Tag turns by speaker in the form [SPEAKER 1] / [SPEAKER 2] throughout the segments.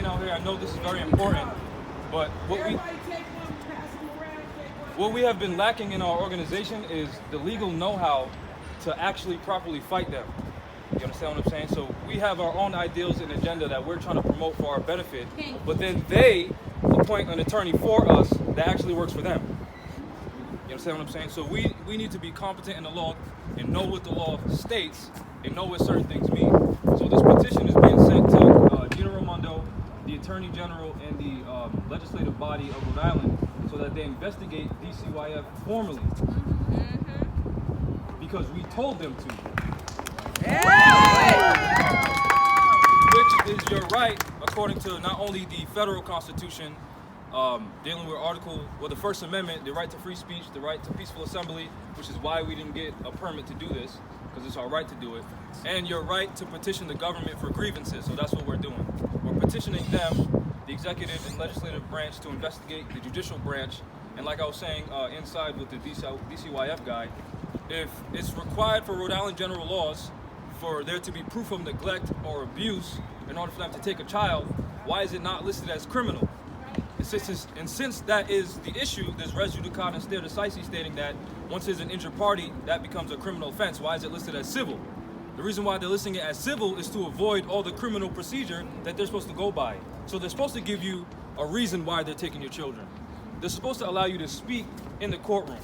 [SPEAKER 1] campaign out here. I know this is very important, but what we have been lacking in our organization is the legal know-how to actually properly fight them. You understand what I'm saying? So we have our own ideals and agenda that we're trying to promote for our benefit, but then they appoint an attorney for us that actually works for them. You understand what I'm saying? So we need to be competent in the law and know what the law states and know what certain things mean. So this petition is being sent to Gina Raimondo, the Attorney General, and the legislative body of Rhode Island so that they investigate DCYF formally. Because we told them to. Which is your right, according to not only the federal constitution, dealing with the First Amendment, the right to free speech, the right to peaceful assembly, which is why we didn't get a permit to do this, because it's our right to do it, and your right to petition the government for grievances. So that's what we're doing. We're petitioning them, the executive and legislative branch, to investigate the judicial branch. And like I was saying inside with the DCYF guy, if it's required for Rhode Island general laws for there to be proof of neglect or abuse in order for them to take a child, why is it not listed as criminal? And since that is the issue, there's res judicata and stare decisis stating that once there's an injured party, that becomes a criminal offense. Why is it listed as civil? The reason why they're listing it as civil is to avoid all the criminal procedure that they're supposed to go by. So they're supposed to give you a reason why they're taking your children. They're supposed to allow you to speak in the courtroom.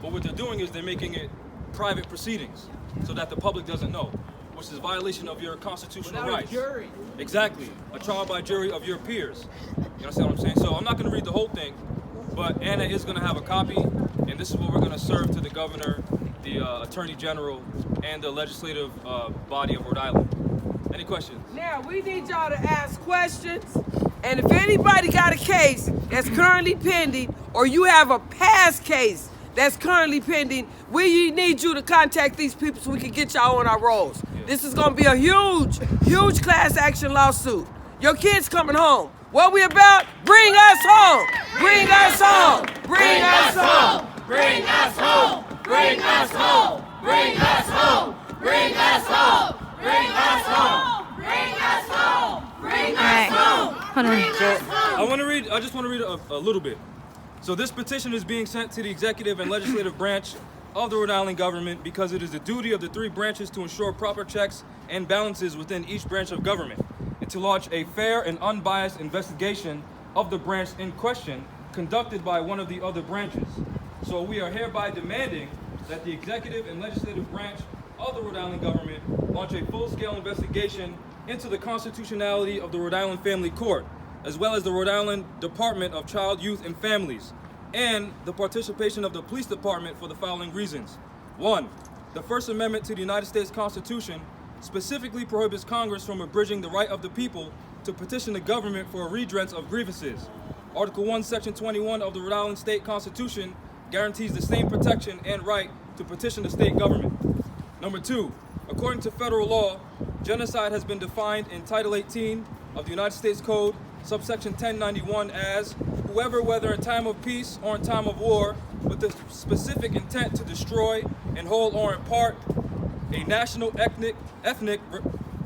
[SPEAKER 1] But what they're doing is they're making it private proceedings so that the public doesn't know, which is a violation of your constitutional rights.
[SPEAKER 2] A jury.
[SPEAKER 1] Exactly. A trial by jury of your peers. You understand what I'm saying? So I'm not going to read the whole thing, but Anna is going to have a copy, and this is what we're going to serve to the governor, the attorney general, and the legislative body of Rhode Island. Any questions?
[SPEAKER 2] Now, we need y'all to ask questions, and if anybody got a case that's currently pending, or you have a past case that's currently pending, we need you to contact these people so we can get y'all on our rolls. Yeah. This is going to be a huge class action lawsuit. Your kids coming home. What we about? Bring us home. Bring us home. Bring us home.
[SPEAKER 3] Bring us home. Bring us home. Bring us home. Bring us home. Bring us home. Bring us home. Bring us home.
[SPEAKER 4] Hold on.
[SPEAKER 1] So I just want to read a little bit. So this petition is being sent to the executive and legislative branch of the Rhode Island government because it is the duty of the three branches to ensure proper checks and balances within each branch of government, and to launch a fair and unbiased investigation of the branch in question conducted by one of the other branches. So we are hereby demanding that the executive and legislative branch of the Rhode Island government launch a full-scale investigation into the constitutionality of the Rhode Island Family Court, as well as the Rhode Island Department of Child, Youth, and Families, and the participation of the police department for the following reasons. 1. The First Amendment to the United States Constitution specifically prohibits Congress from abridging the right of the people to petition the government for a redress of grievances. Article 1, Section 21 of the Rhode Island State Constitution guarantees the same protection and right to petition the state government. Number 2, according to federal law, genocide has been defined in Title 18 of the United States Code, subsection 1091 as whoever, whether in time of peace or in time of war, with the specific intent to destroy in whole or in part a national, ethnic,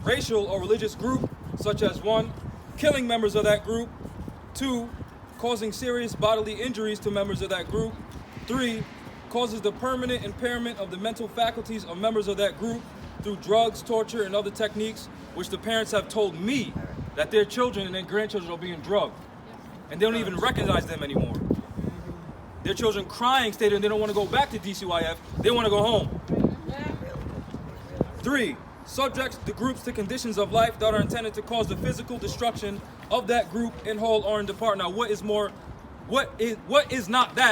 [SPEAKER 1] racial, or religious group, such as 1, killing members of that group, 2, causing serious bodily injuries to members of that group, 3, causes the permanent impairment of the mental faculties of members of that group through drugs, torture, and other techniques, which the parents have told me that their children and their grandchildren are being drugged, and they don't even recognize them anymore. Their children crying, stating they don't want to go back to DCYF, they want to go home. 3, subjects the groups to conditions of life that are intended to cause the physical destruction of that group in whole or in part. Now, what is not that?